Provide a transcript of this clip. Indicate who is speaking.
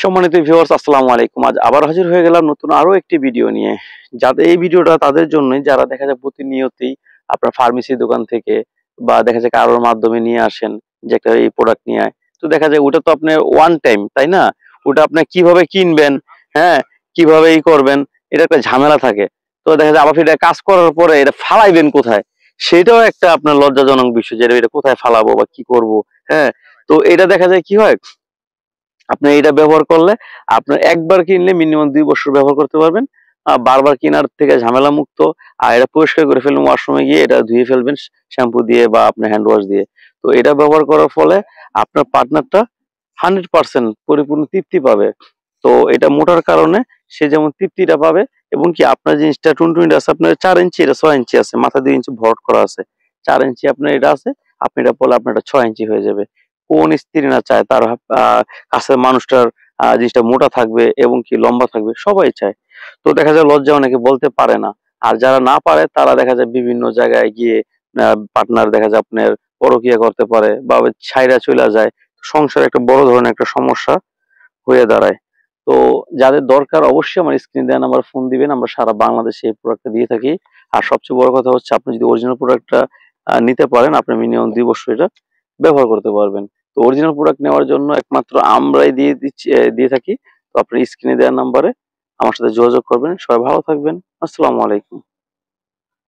Speaker 1: সম্মানিত ভিউয়ার্স, আসসালামু আলাইকুম। আজ আবার হাজির হয়ে গেলাম নতুন আরো একটি ভিডিও নিয়ে। যাতে এই ভিডিওটা তাদের জন্যই যারা দেখা যায় প্রতিনিয়তই আপনার ফার্মেসি দোকান থেকে বা দেখা যায় কারোর মাধ্যমে নিয়ে আসেন যে একটা এই প্রোডাক্ট নিয়ে আয়। তো দেখা যায় ওটা তো আপনি ওয়ান টাইম, তাই না? ওটা আপনি কিভাবে কিনবেন, হ্যাঁ, কিভাবে করবেন, এটা একটা ঝামেলা থাকে। তো দেখা যায় আবার এটা কাজ করার পরে এটা ফালাইবেন কোথায়? সেটাও একটা আপনার লজ্জাজনক বিষয় যে এটা কোথায় ফালাবো বা কি করব, হ্যাঁ? তো এটা দেখা যায় কি হয়, আপনি এটা ব্যবহার করলে আপনার একবার কিনলে মিনিমাম ২ বছর ব্যবহার করতে পারবেন। বারবার কেনার থেকে ঝামেলা মুক্ত। আর এটা পরিষ্কার করে ফেলবেন ওয়াশরুমে গিয়ে, এটা ধুয়ে ফেলবেন শ্যাম্পু দিয়ে বা আপনার হ্যান্ড ওয়াশ দিয়ে। তো এটা ব্যবহার করার ফলে আপনার পার্টনারটা 100% পরিপূর্ণ তৃপ্তি পাবে। তো এটা মোটার কারণে সে যেমন তৃপ্তিটা পাবে এবং কি আপনার জিনিসটা টুনটুনিটা আছে আপনার ৪ ইঞ্চি, এটা ৬ ইঞ্চি আছে। মাথা ২ ইঞ্চি ভরাট করা আছে। ৪ ইঞ্চি আপনার এটা আছে। আপনি এটা পড়লে আপনার এটা ৬ ইঞ্চি হয়ে যাবে। কোন স্ত্রী না চায় তার আ কাছের মানুষটার জিনিসটা মোটা থাকবে এবং কি লম্বা থাকবে, সবাই চায়। তো দেখা যায় লজ্জায় অনেকে বলতে পারে না। আর যারা না পারে তারা দেখা যায় বিভিন্ন জায়গায় গিয়ে আ পার্টনার দেখা যায় আপনার পরকীয়া করতে পারে বা ছাইড়া চইলা যায়। সংসারে একটা বড় ধরনের একটা সমস্যা হয়ে দাঁড়ায়। তো যাদের দরকার অবশ্যই আমার স্ক্রিনে দেওয়া নাম্বারে ফোন দিবেন। আমরা সারা বাংলাদেশে এই প্রোডাক্টটা দিয়ে থাকি। আর সবচেয়ে বড় কথা হচ্ছে আপনি যদি অরিজিনাল প্রোডাক্টটা নিতে পারেন, আপনি মিনিমাম ২ বছর এটা ব্যবহার করতে পারবেন। তো অরিজিনাল প্রোডাক্ট নেওয়ার জন্য একমাত্র আমরাই দিয়ে থাকি। তো আপনার স্ক্রিনে দেওয়া নাম্বারে আমার সাথে যোগাযোগ করবেন। সবাই ভালো থাকবেন। আসসালামু আলাইকুম।